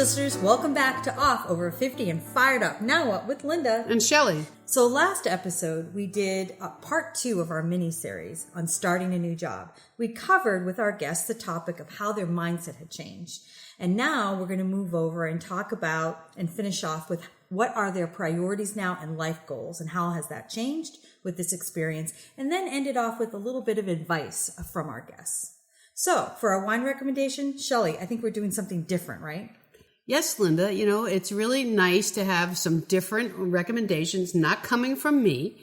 listeners, welcome back to Off Over 50 and Fired Up. Now what with Linda and Shelley. So last episode, we did part 2 of our mini-series on starting a new job. We covered with our guests the topic of how their mindset had changed. And now we're going to move over and talk about and finish off with what are their priorities now and life goals and how has that changed with this experience, and then end it off with a little bit of advice from our guests. So, for our wine recommendation, Shelley, I think we're doing something different, right? Yes, Linda. You know, it's really nice to have some different recommendations not coming from me.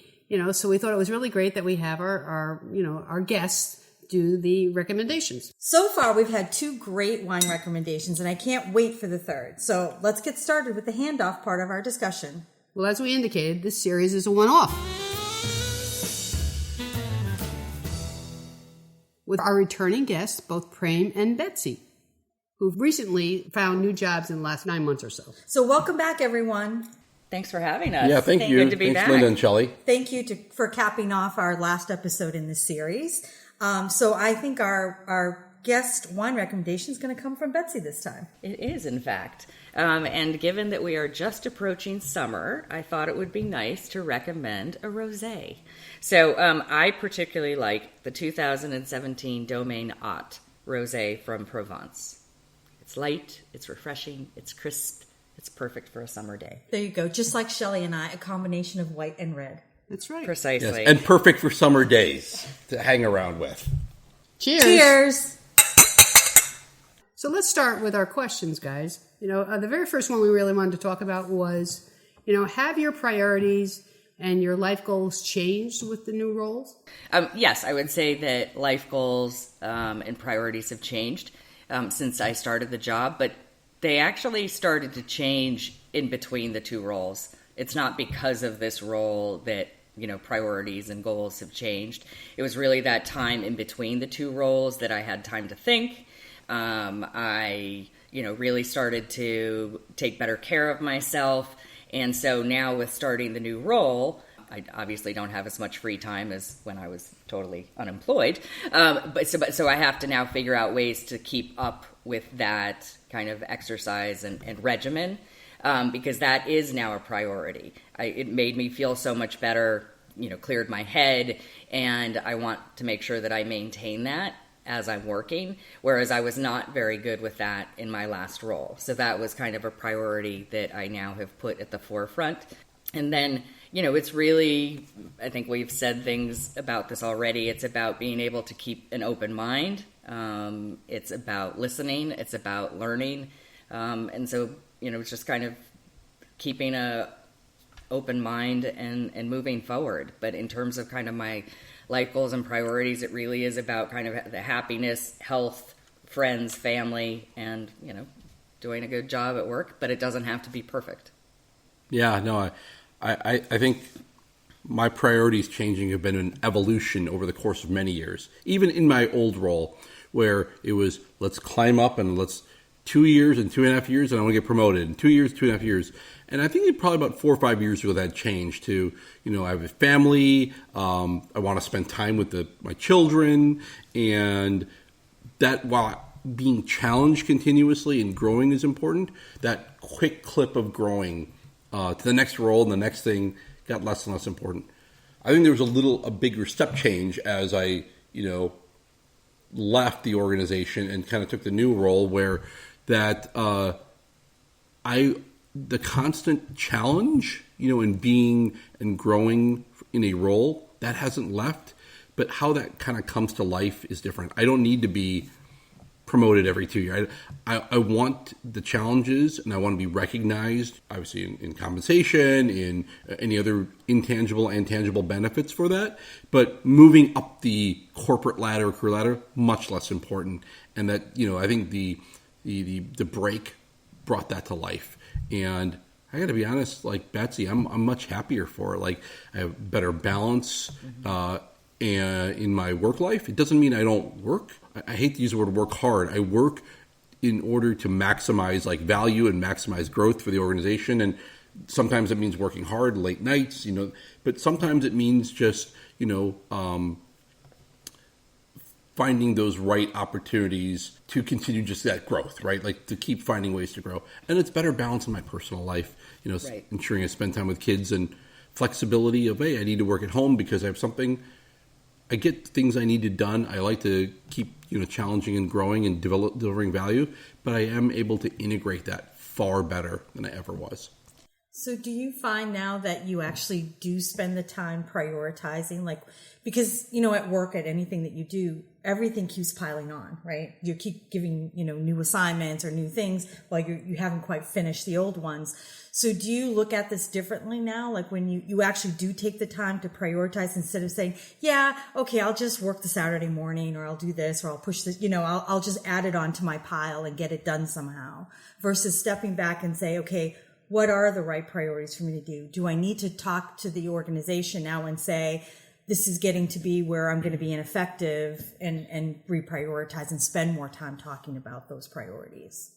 So we thought it was really great that we have our guests do the recommendations. So far, we've had 2 great wine recommendations, and I can't wait for the third. So let's get started with the handoff part of our discussion. Well, as we indicated, this series is a one-off. With our returning guests, both Prem and Betsy, who've recently found new jobs in the last 9 months or so. So welcome back, everyone. Thanks for having us. Yeah, thank you. Good to be Thanks, back. Linda and Shelley. Thank you for capping off our last episode in this series. So I think our guest wine recommendation is going to come from Betsy this time. It is, in fact. And given that we are just approaching summer, I thought it would be nice to recommend a rosé. So I particularly like the 2017 Domaine Haute Rosé from Provence. It's light, it's refreshing, it's crisp, it's perfect for a summer day. There you go. Just like Shelley and I, a combination of white and red. That's right. Precisely. Yes, and perfect for summer days to hang around with. Cheers. Cheers. So let's start with our questions, guys. The very first one we really wanted to talk about was, have your priorities and your life goals changed with the new roles? Yes, I would say that life goals and priorities have changed since I started the job, but they actually started to change in between the 2 roles. It's not because of this role that, priorities and goals have changed. It was really that time in between the 2 roles that I had time to think. I really started to take better care of myself. And so now with starting the new role, I obviously don't have as much free time as when I was totally unemployed. So I have to now figure out ways to keep up with that kind of exercise and regimen, because that is now a priority. It made me feel so much better, cleared my head, and I want to make sure that I maintain that as I'm working, whereas I was not very good with that in my last role. So that was kind of a priority that I now have put at the forefront. And then, it's really, I think we've said things about this already. It's about being able to keep an open mind. It's about listening. It's about learning. And so, it's just kind of keeping a open mind and moving forward. But in terms of kind of my life goals and priorities, it really is about kind of the happiness, health, friends, family, and, doing a good job at work, but it doesn't have to be perfect. Yeah, no, I think my priorities changing have been an evolution over the course of many years. Even in my old role, where it was, let's climb up and let's 2 years and 2.5 years, and I want to get promoted. In 2 years, 2.5 years. And I think it probably about 4 or 5 years ago that changed to, I have a family, I want to spend time with my children, and that while being challenged continuously and growing is important, that quick clip of growing to the next role and the next thing got less and less important. I think there was a bigger step change as I, left the organization and kind of took the new role where that the constant challenge, in being and growing in a role, that hasn't left. But how that kind of comes to life is different. I don't need to be promoted every 2 years. I want the challenges, and I want to be recognized, obviously, in compensation, in any other intangible and tangible benefits for that. But moving up the corporate ladder, career ladder, much less important. And that, I think the break brought that to life. And I got to be honest, like Betsy, I'm much happier for it. Like, I have better balance in my work life. It doesn't mean I don't work. I hate to use the word work hard. I work in order to maximize value and maximize growth for the organization. And sometimes it means working hard, late nights, finding those right opportunities to continue just that growth, right? Like to keep finding ways to grow. And it's better balance in my personal life, Right. ensuring I spend time with kids and flexibility of, hey, I need to work at home because I have something. I get things I needed done. I like to keep, challenging and growing and delivering value, but I am able to integrate that far better than I ever was. So do you find now that you actually do spend the time prioritizing, like, because, at work, at anything that you do, everything keeps piling on, right? You keep giving, new assignments or new things while you haven't quite finished the old ones. So do you look at this differently now? Like when you actually do take the time to prioritize instead of saying, yeah, okay, I'll just work the Saturday morning, or I'll do this, or I'll push this, I'll just add it onto my pile and get it done somehow, versus stepping back and say, okay, what are the right priorities for me to do? Do I need to talk to the organization now and say, this is getting to be where I'm going to be ineffective, and reprioritize and spend more time talking about those priorities?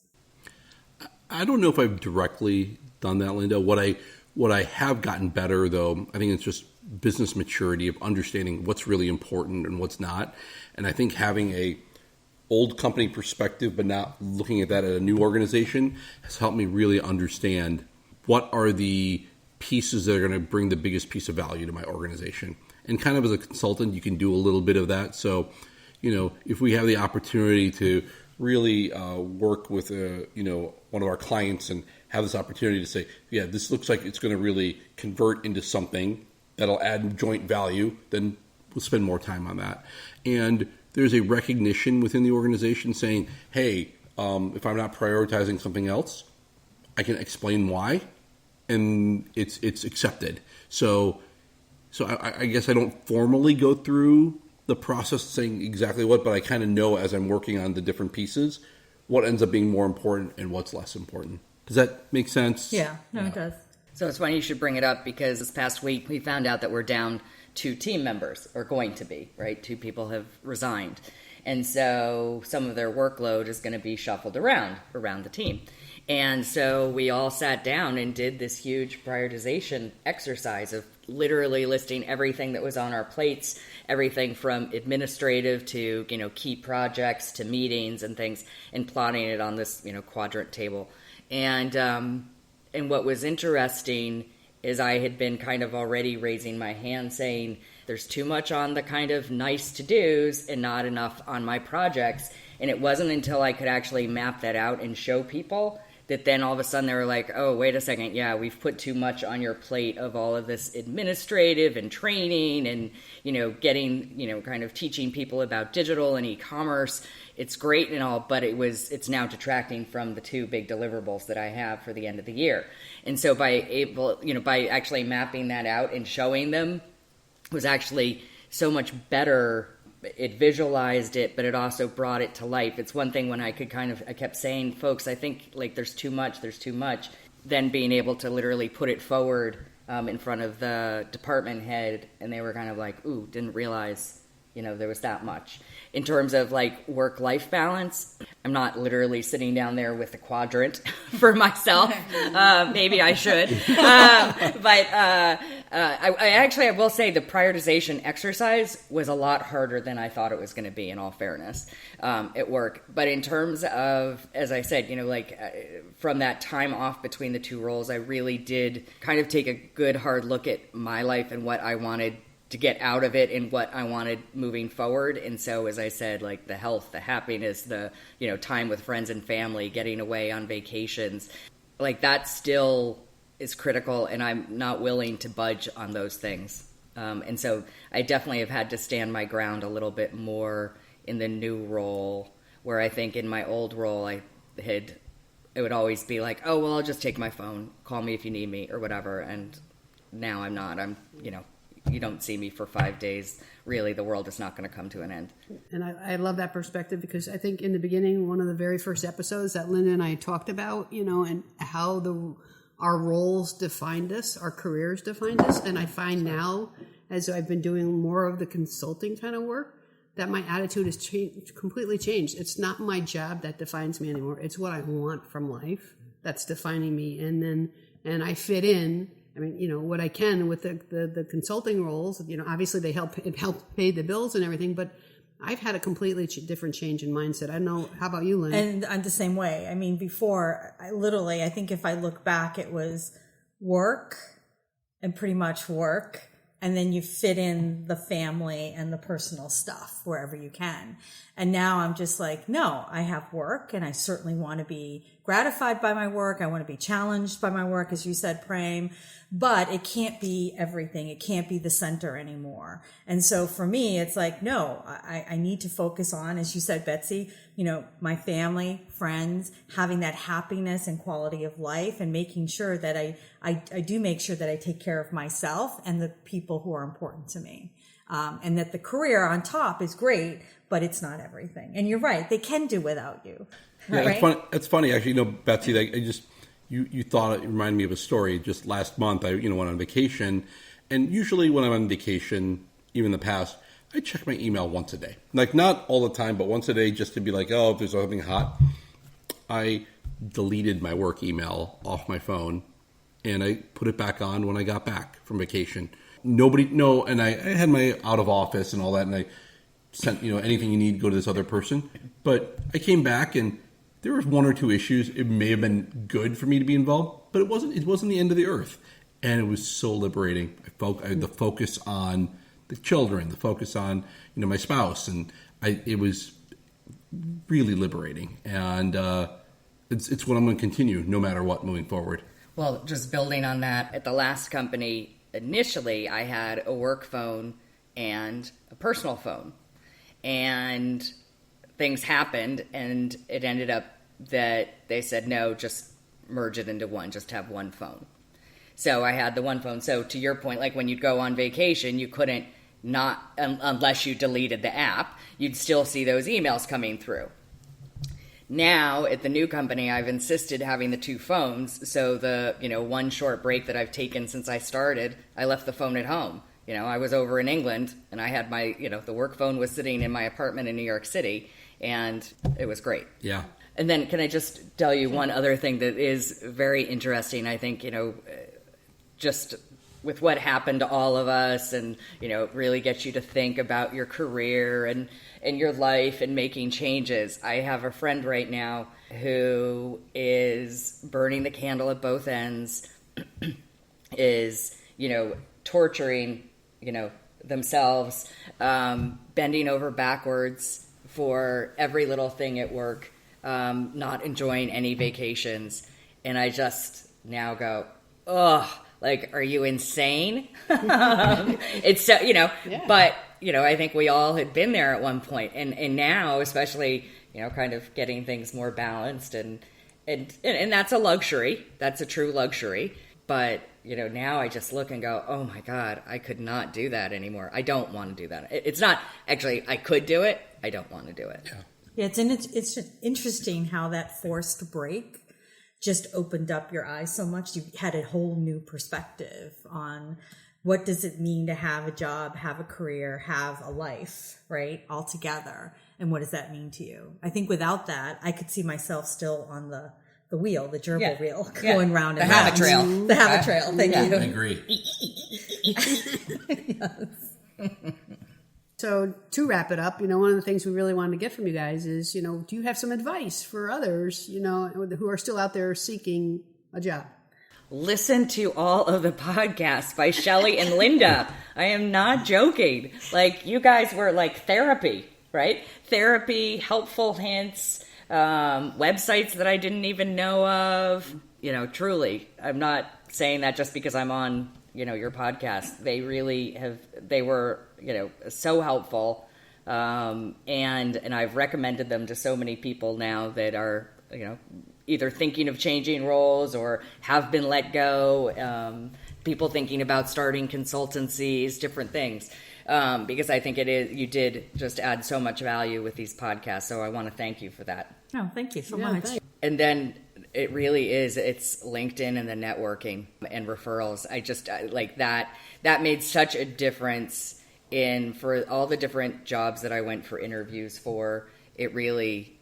I don't know if I've directly done that, Linda. What I have gotten better, though, I think it's just business maturity of understanding what's really important and what's not. And I think having a old company perspective, but not looking at that at a new organization, has helped me really understand what are the pieces that are going to bring the biggest piece of value to my organization. And kind of as a consultant, you can do a little bit of that. So, if we have the opportunity to really work with, one of our clients and have this opportunity to say, yeah, this looks like it's going to really convert into something that'll add joint value, then we'll spend more time on that. And there's a recognition within the organization saying, hey, if I'm not prioritizing something else, I can explain why, and it's accepted. So I guess I don't formally go through the process saying exactly what, but I kind of know as I'm working on the different pieces what ends up being more important and what's less important. Does that make sense? Yeah, no, it does. So it's funny you should bring it up, because this past week we found out that we're down 2 team members, or going to be, right? 2 people have resigned. And so some of their workload is going to be shuffled around the team. And so we all sat down and did this huge prioritization exercise of literally listing everything that was on our plates, everything from administrative to, key projects to meetings and things, and plotting it on this, quadrant table. And what was interesting is I had been kind of already raising my hand saying, there's too much on the kind of nice to-dos and not enough on my projects. And it wasn't until I could actually map that out and show people that then all of a sudden they were like, oh, wait a second, yeah, we've put too much on your plate of all of this administrative and training and, getting, kind of teaching people about digital and e-commerce. It's great and all, but it's now detracting from the 2 big deliverables that I have for the end of the year. And so by actually mapping that out and showing them was actually so much better. It visualized it, but it also brought it to life. It's one thing when I kept saying, folks, I think like there's too much. Then being able to literally put it forward in front of the department head, and they were kind of like, ooh, didn't realize, there was that much. In terms of like work-life balance, I'm not literally sitting down there with a quadrant for myself. Maybe I should. But I will say the prioritization exercise was a lot harder than I thought it was going to be, in all fairness, at work. But in terms of, as I said, from that time off between the 2 roles, I really did kind of take a good hard look at my life and what I wanted to get out of it and what I wanted moving forward. And so, as I said, like the health, the happiness, the, time with friends and family, getting away on vacations, like that still is critical, and I'm not willing to budge on those things. And so I definitely have had to stand my ground a little bit more in the new role, where I think in my old role it would always be like, oh, well, I'll just take my phone, call me if you need me or whatever. And now I'm not. You don't see me for 5 days. Really, the world is not going to come to an end. And I love that perspective, because I think in the beginning, one of the very first episodes that Linda and I talked about, and how our roles defined us, our careers defined us. And I find now, as I've been doing more of the consulting kind of work, that my attitude has completely changed. It's not my job that defines me anymore. It's what I want from life that's defining me. And I fit in. I mean, what I can with the consulting roles, obviously it help pay the bills and everything, but I've had a completely different change in mindset. I don't know. How about you, Lynn? And I'm the same way. I mean, before, I think if I look back, it was work and pretty much work. And then you fit in the family and the personal stuff wherever you can. And now I'm just like, no, I have work and I certainly want to be gratified by my work. I want to be challenged by my work, as you said, Prem, but it can't be everything. It can't be the center anymore. And so for me, it's like, no, I need to focus on, as you said, Betsy, my family, friends, having that happiness and quality of life, and making sure that I do make sure that I take care of myself and the people who are important to me. And that the career on top is great, but it's not everything. And you're right, they can do without you. Yeah, right? it's funny actually. Betsy, you thought it reminded me of a story. Just last month, I went on vacation, and usually when I'm on vacation, even in the past, I check my email once a day. Like not all the time, but once a day, just to be like, oh, if there's something hot. I deleted my work email off my phone, and I put it back on when I got back from vacation. And I had my out of office and all that, and I sent, anything you need, go to this other person. But I came back and there was one or two issues. It may have been good for me to be involved, but it wasn't the end of the earth. And it was so liberating. I had the focus on the children, the focus on, my spouse. And it was really liberating. And it's what I'm going to continue no matter what moving forward. Well, just building on that, at the last company, initially I had a work phone and a personal phone. And things happened, and it ended up that they said, no, just merge it into one, just have one phone. So I had the one phone. So to your point, like when you'd go on vacation, you couldn't not, unless you deleted the app, you'd still see those emails coming through. Now at the new company, I've insisted having the two phones. So the, one short break that I've taken since I started, I left the phone at home. I was over in England, and I had my, the work phone was sitting in my apartment in New York City, and it was great. Yeah. And then can I just tell you one other thing that is very interesting? I think, just with what happened to all of us, and, it really gets you to think about your career and your life and making changes. I have a friend right now who is burning the candle at both ends, is, torturing, themselves, bending over backwards for every little thing at work, not enjoying any vacations. And I just now go, ugh, like, are you insane? It's so, yeah. But, I think we all had been there at one point. And now, especially, kind of getting things more balanced and that's a luxury. That's a true luxury. But, now I just look and go, oh my God, I could not do that anymore. I don't want to do that. It's not actually, I could do it. I don't want to do it. Yeah, it's just interesting how that forced break just opened up your eyes so much. You had a whole new perspective on what does it mean to have a job, have a career, have a life, right? All together. And what does that mean to you? I think without that, I could see myself still on the wheel, the gerbil wheel, going round and round. The habit trail. The habit trail. Thank you. I agree. Yes. So to wrap it up, one of the things we really wanted to get from you guys is, do you have some advice for others, who are still out there seeking a job? Listen to all of the podcasts by Shelley and Linda. I am not joking. Like, you guys were like therapy, right? Therapy, helpful hints, websites that I didn't even know of. Truly, I'm not saying that just because I'm on, your podcast. They really they were, so helpful. And I've recommended them to so many people now that are, either thinking of changing roles or have been let go, people thinking about starting consultancies, different things. Because I think you did just add so much value with these podcasts. So I want to thank you for that. Oh, thank you so much. And then it really is, it's LinkedIn and the networking and referrals. I just like that made such a difference for all the different jobs that I went for interviews for. It really,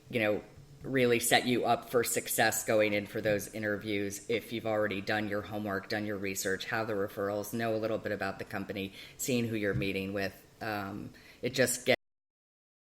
really set you up for success going in for those interviews if you've already done your homework, done your research, have the referrals, know a little bit about the company, seeing who you're meeting with. It just gets